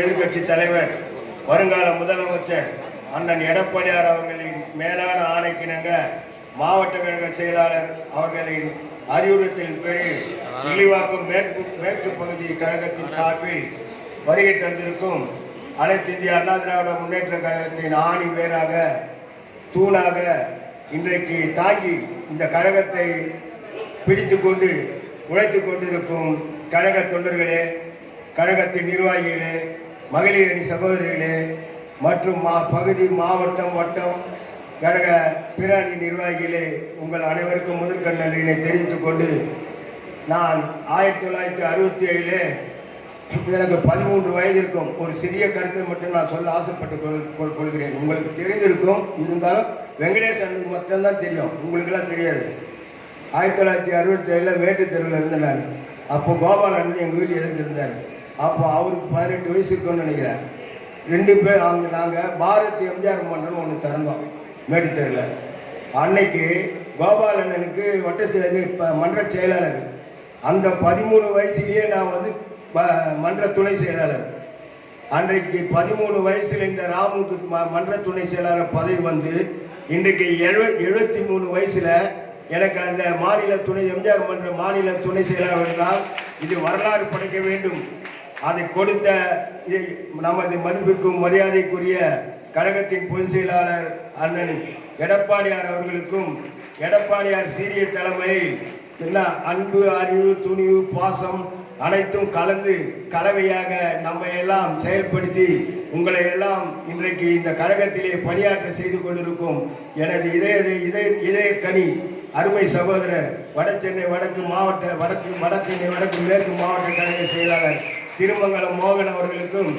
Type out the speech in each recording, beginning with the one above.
எதிர்கட்சி தலைவர் வருங்கால முதலமைச்சர் அண்ணன் எடப்பாடியார் அவர்களின் மேலான ஆணைக்கிணங்க மாவட்ட கழக செயலாளர் அவர்களின் அறிவுறுத்தலின் பேரில் வில்லிவாக்கம் மேற்கு பகுதி கழகத்தின் சார்பில் வருகை தந்திருக்கும் அனைத்து இந்திய அண்ணா திராவிட முன்னேற்ற கழகத்தின் ஆணி வேராக தூணாக இன்றைக்கு தாங்கி இந்த கழகத்தை பிடித்து கொண்டு உழைத்து கொண்டிருக்கும் கழக தொண்டர்களே, கழகத்தின் நிர்வாகிகளே, மகளிர் அணி சகோதரிகளே மற்றும் பகுதி மாவட்டம் வட்டம் கழக பிற அணி நிர்வாகிகளே, உங்கள் அனைவருக்கும் முதற்கண் நன்றியினை தெரிவித்துக் கொண்டு, நான் 1967 எனக்கு 13 வயது இருக்கும். ஒரு சிறிய கருத்தை மட்டும் நான் சொல்ல ஆசைப்பட்டு கொள்கிறேன். உங்களுக்கு தெரிந்திருக்கும், இருந்தாலும் வெங்கடேசனுக்கு மட்டும்தான் தெரியும், உங்களுக்கெல்லாம் தெரியாது. 1967 வேட்டு தெருவில் இருந்தேன் நான். அப்போ கோபாலன் எங்கள் வீட்டு எதிர்த்து இருந்தார். அப்போ அவருக்கு 18 வயசு இருக்குன்னு நினைக்கிறேன். 2 பேர் அங்கே நாங்கள் பாரத் எம்ஜிஆர் மன்றம்னு ஒன்று திறந்தோம் மேட்டுத்தெருவில். அன்னைக்கு கோபாலனுக்கு மன்ற செயலாளர். அந்த 13 வயசுலேயே நான் வந்து மன்ற துணை செயலாளர். அன்றைக்கு 13 வயசில் இந்த ராமுக்கு மன்ற துணை செயலாளர் பதவி வந்து இன்றைக்கு 73 வயசில் எனக்கு அந்த மாநில துணை எம்ஜிஆர் மன்ற மாநில துணை செயலாளர் என்றால் இது வரலாறு படைக்க வேண்டும். அதை கொடுத்த நமது மதிப்பிற்கும் மரியாதைக்குரிய கழகத்தின் பொதுச் செயலாளர் அண்ணன் எடப்பாடியார் அவர்களுக்கும், எடப்பாடியார் சீரிய தலைமையில் என்ன அன்பு, அறிவு, துணிவு, பாசம் அனைத்தும் கலந்து கலவையாக நம்ம எல்லாம் செயல்படுத்தி உங்களை எல்லாம் இன்றைக்கு இந்த கழகத்திலே பணியாற்ற செய்து கொண்டிருக்கும் எனது இதய கனி அருமை சகோதரர் வடசென்னை வடக்கு மாவட்ட வடசென்னை வடக்கு மேற்கு மாவட்ட கழக செயலாளர் திருமங்கலம் மோகன் அவர்களுக்கும்,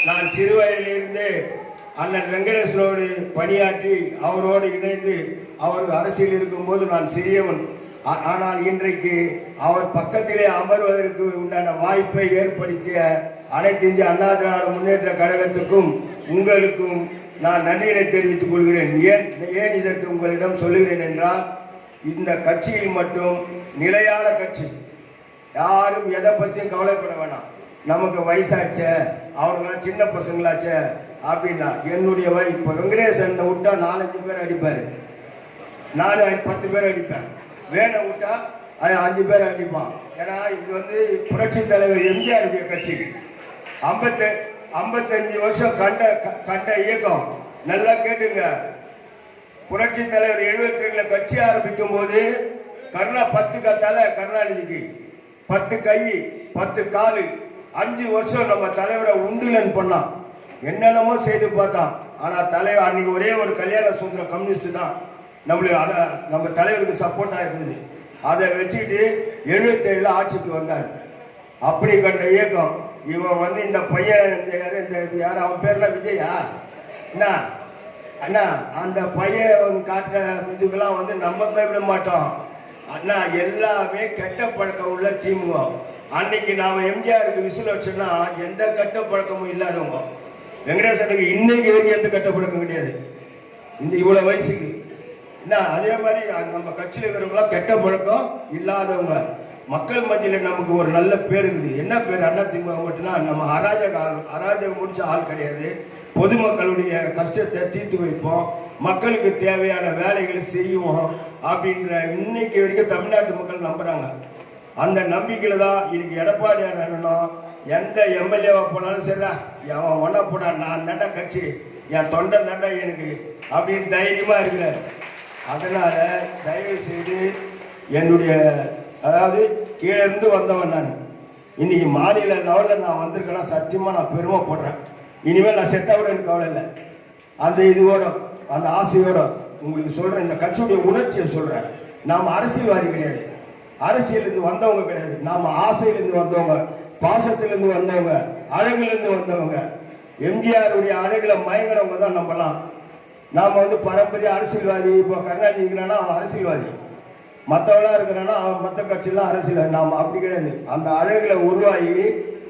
நான் சிறு வயதிலிருந்து அண்ணன் வெங்கடேசனோடு பணியாற்றி அவரோடு இணைந்து அவர் அரசியல் இருக்கும்போது நான் சிறியவன். ஆனால் இன்றைக்கு அவர் பக்கத்திலே அமர்வதற்கு உண்டான வாய்ப்பை ஏற்படுத்திய அனைத்து இந்திய அண்ணா திராவிட முன்னேற்ற கழகத்துக்கும் உங்களுக்கும் நான் நன்றியினை தெரிவித்துக் கொள்கிறேன். ஏன் இதற்கு உங்களிடம் சொல்லுகிறேன் என்றால், இந்த கட்சியில் மட்டும் நிலையான கட்சி, யாரும் எதை பற்றியும் கவலைப்பட வேணாம். நமக்கு வயசாச்ச, அவனுங்களாம் சின்ன பசங்களாச்ச அப்படின்னா, என்னுடைய இப்போ வெங்கடேசன் விட்டா 4-5 பேர் அடிப்பார், நான் 10 பேர் அடிப்பேன். வேனை விட்டா 5 பேர் அடிப்பான். ஏன்னா இது வந்து புரட்சி தலைவர் எம்ஜிஆருடைய கட்சி. 55 வருஷம் கண்ட இயக்கம். நல்லா கேட்டுங்க, புரட்சி தலைவர் 72 கட்சி ஆரம்பிக்கும் போது 10 தலை கருணாநிதிக்கு, 10 கை 10 காலு, 5 வருஷம் நம்ம தலைவரை உண்டுலன் பண்ணான், என்னென்னமோ செய்து பார்த்தான். ஆனா தலைவர் அன்னைக்கு ஒரே ஒரு கல்யாண சுந்தரம் கம்யூனிஸ்ட் தான் நம்ம தலைவருக்கு சப்போர்ட்டா இருந்தது. அதை வச்சுக்கிட்டு 77 ஆட்சிக்கு வந்தார். அப்படி கண்ட இயக்கம். இவன் வந்து இந்த பையன் யார் அவன் பேர்லாம் விஜயா என்ன அண்ணா, அந்த பையன் காட்டுற இதுக்கெல்லாம் வந்து நம்ம பயப்பட மாட்டோம் அண்ணா. எல்லாமே கெட்ட பழக்கம் உள்ள திமுக. அன்னைக்கு நாம எம்ஜிஆருக்கு விசில் வச்சோம்னா எந்த கெட்ட பழக்கமும் இல்லாதவங்க. வெங்கடேசனுக்கு இன்னைக்கு வரைக்கும் எந்த கெட்ட பழக்கம் கிடையாது, இந்த இவ்வளவு வயசுக்கு என்ன. அதே மாதிரி நம்ம கட்சியில் இருக்கிறவங்களாம் கெட்ட பழக்கம் இல்லாதவங்க. மக்கள் மத்தியில் நமக்கு ஒரு நல்ல பேர் இருக்குது. என்ன பேர்? அதிமுக மட்டும்னா நம்ம அராஜகம் முடிச்ச ஆள் கிடையாது. பொதுமக்களுடைய கஷ்டத்தை தீர்த்து வைப்போம், மக்களுக்கு தேவையான வேலைகளை செய்வோம் அப்படின்ற இன்னைக்கு வரைக்கும் தமிழ்நாட்டு மக்கள் நம்புறாங்க. அந்த நம்பிக்கையில தான் இன்னைக்கு எடப்பாடியார் அண்ணனும் எந்த எம்எல்ஏவா போனாலும் சரிடா, அவன் ஒன்ன போடா, நான் தாண்டா கட்சி, என் தொண்டை தாண்டா எனக்கு அப்படின்னு தைரியமா இருக்கிறார். அதனால தயவு செய்து என்னுடைய, அதாவது கீழே இருந்து வந்தவன் நான், இன்னைக்கு மாநில லெவலில் நான் வந்திருக்கேன்னா சத்தியமா நான் பெருமைப்படுறேன். இனிமேல் நான் செத்தா கூட எனக்கு கவலை இல்லை. அந்த இதுவோட அந்த ஆசையோட உங்களுக்கு சொல்றேன், இந்த கட்சியுடைய உணர்ச்சியை சொல்றேன். நாம் அரசியல்வாதி கிடையாது, அரசியலிருந்து வந்தவங்க கிடையாது. நாம ஆசையிலிருந்து வந்தவங்க, பாசத்திலிருந்து வந்தவங்க, அழகுலேருந்து வந்தவங்க. எம்ஜிஆருடைய அழகுல மயங்கிறவங்க தான் நம்பலாம். நாம வந்து பாரம்பரிய அரசியல்வாதி. இப்போ கருணாநிதி இருக்கிறான்னா அவன் அரசியல்வாதி, மற்றவெல்லாம் இருக்கிறான்னா அவன் மற்ற கட்சியெல்லாம் அரசியல்வாதி. நாம அப்படி கிடையாது. அந்த அழகுல உருவாகி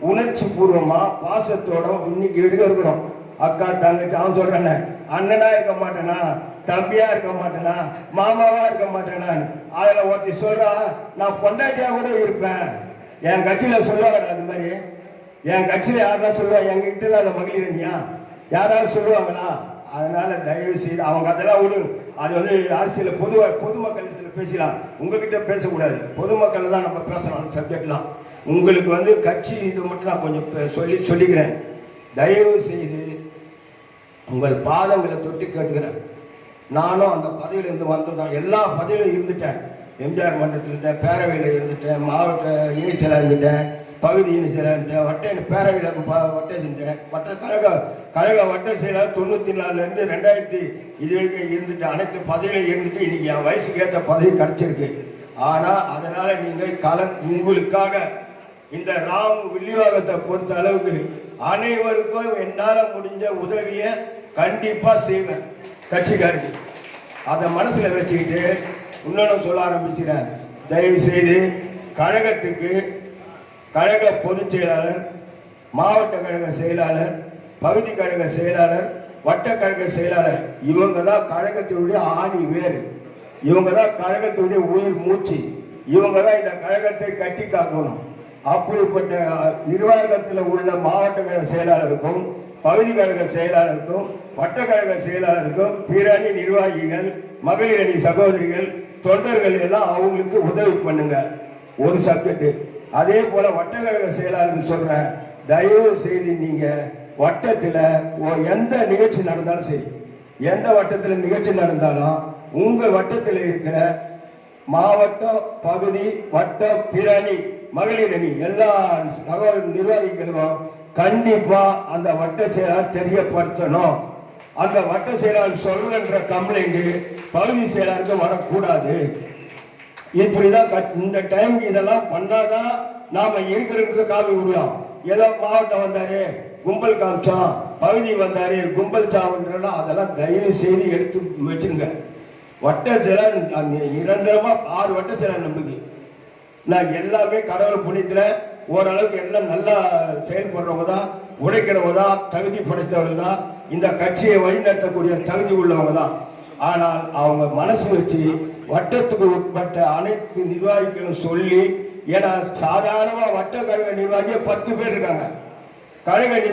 உணர்ச்சி பூர்வமா பாசத்தோட இன்னைக்கு இருக்கிறோம். அக்கா தங்கச்சி, அவன் சொல்றானே அண்ணனா இருக்க மாட்டேனா, தம்பியா இருக்க மாட்டேனா, மாமாவா இருக்க மாட்டேனா. அதுல ஒருத்தி சொல்றா, நான் பொண்டாட்டியா கூட இருப்பேன். என் கட்சியில சொல்லுவாங்க அது மாதிரி, என் கட்சியில யாரா சொல்லுவா எங்ககிட்ட இல்லாத மகளிர் அணியா யாராவது சொல்லுவாங்களா? அதனால தயவு செய்து அவங்க அதெல்லாம் விடு. அது வந்து அரசியல் பொதுமக்கள் இடத்துல பேசலாம், உங்ககிட்ட பேசக்கூடாது. பொதுமக்கள் தான் நம்ம பேசலாம் அந்த சப்ஜெக்ட்லாம். உங்களுக்கு வந்து கட்சி இது மட்டும் நான் கொஞ்சம் சொல்லிக்கிறேன். தயவு செய்து உங்கள் பாதங்களை தொட்டு கேட்டுக்கிறேன். நானும் அந்த பதவியிலிருந்து வந்ததான், எல்லா பதவியிலும் இருந்துட்டேன். எம்ஜிஆர் மன்றத்தில் இருந்தேன், பேரவையில் இருந்துட்டேன், மாவட்ட இணை செயலாளர் இருந்துட்டேன், பகுதி இணை செயலாளர் இருந்தேன், வட்ட பேரவையில் வட்ட செஞ்சேன், கழக வட்ட செயலாளர் 94லேருந்து 2000 இது வரைக்கும் இருந்துட்டு அனைத்து பதவியிலும் இருந்துட்டு இன்னைக்கு என் வயசுக்கு ஏற்ற பதவி கிடைச்சிருக்கு. ஆனா அதனால நீங்கள் உங்களுக்காக இந்த ராமு வில்லிவாகத்தை பொறுத்த அளவுக்கு அனைவருக்கும் என்னால முடிஞ்ச உதவியை கண்டிப்பா செய்வேன் கட்சிக்காருக்கு. அதை மனசுல வச்சுக்கிட்டு இன்னொன்னு சொல்ல ஆரம்பிச்சுறேன். தயவு செய்து கழகத்துக்கு கழக பொதுச் செயலாளர், மாவட்ட கழக செயலாளர், பகுதி கழக செயலாளர், வட்ட கழக செயலாளர், இவங்க தான் கழகத்தினுடைய ஆணி வேறு, இவங்க தான் கழகத்தினுடைய உயிர் மூச்சு, இவங்க தான் இந்த கழகத்தை கட்டி காக்கணும். அப்படிப்பட்ட நிர்வாகத்தில் உள்ள மாவட்ட கழக செயலாளருக்கும், பகுதி கழக செயலாளருக்கும், வட்ட கழக செயலாளருக்கும், பிறணி நிர்வாகிகள், மகளிர் அணி சகோதரிகள், தொண்டர்கள் எல்லாம் அவங்களுக்கு உதவி பண்ணுங்க. ஒரு சப்ஜெக்ட். அதே போல வட்டக்கழக செயலாளருக்கு சொல்றேன், தயவு செய்து நீங்க வட்டத்தில் எந்த நிகழ்ச்சி நடந்தாலும் சரி, எந்த வட்டத்தில் நிகழ்ச்சி நடந்தாலும் உங்க வட்டத்தில் இருக்கிற மாவட்டம், பகுதி, வட்டம், பிறணி, மகளிர் அணி எல்லா நிர்வாகிகளுக்கும் கண்டிப்பா அந்த வட்ட செயலாளர் தெரியப்படுத்தணும். அந்த வட்ட செயலாளர் சொல்றன்ற கம்ப்ளைண்ட் பகுதி செயலாளருக்கு வரக்கூடாது. இப்படிதான் இந்த டைம் இதெல்லாம் பண்ணாதான் நாம இருக்கிறது காமி விடுவோம். ஏதோ மாவட்டம் வந்தாரு கும்பல் காமிச்சோம், பகுதி வந்தாரு கும்பல் சாவுன்றா அதெல்லாம் தயவு செய்து எடுத்து வச்சுங்க. வட்ட செயலாளர் நிரந்தரமா 6 வட்ட செயலாளர் நம்புது. நான் எல்லாமே கடவுள் புண்ணியத்துல ஓரளவுக்கு எல்லாம் நல்லா செயல்படுறவங்க தான், உழைக்கிறவங்க தான், தகுதி படைத்தவர்கள் தான், இந்த கட்சியை வழிநடத்தக்கூடிய தகுதி உள்ளவங்க தான். ஆனால் அவங்க மனசு வச்சு வட்டத்துக்கு உட்பட்ட அனைத்து நிர்வாகிகளும் சொல்லி, ஏன்னா சாதாரணமா வட்ட கழக நிர்வாகிய 10 பேர் இருக்காங்க. கழக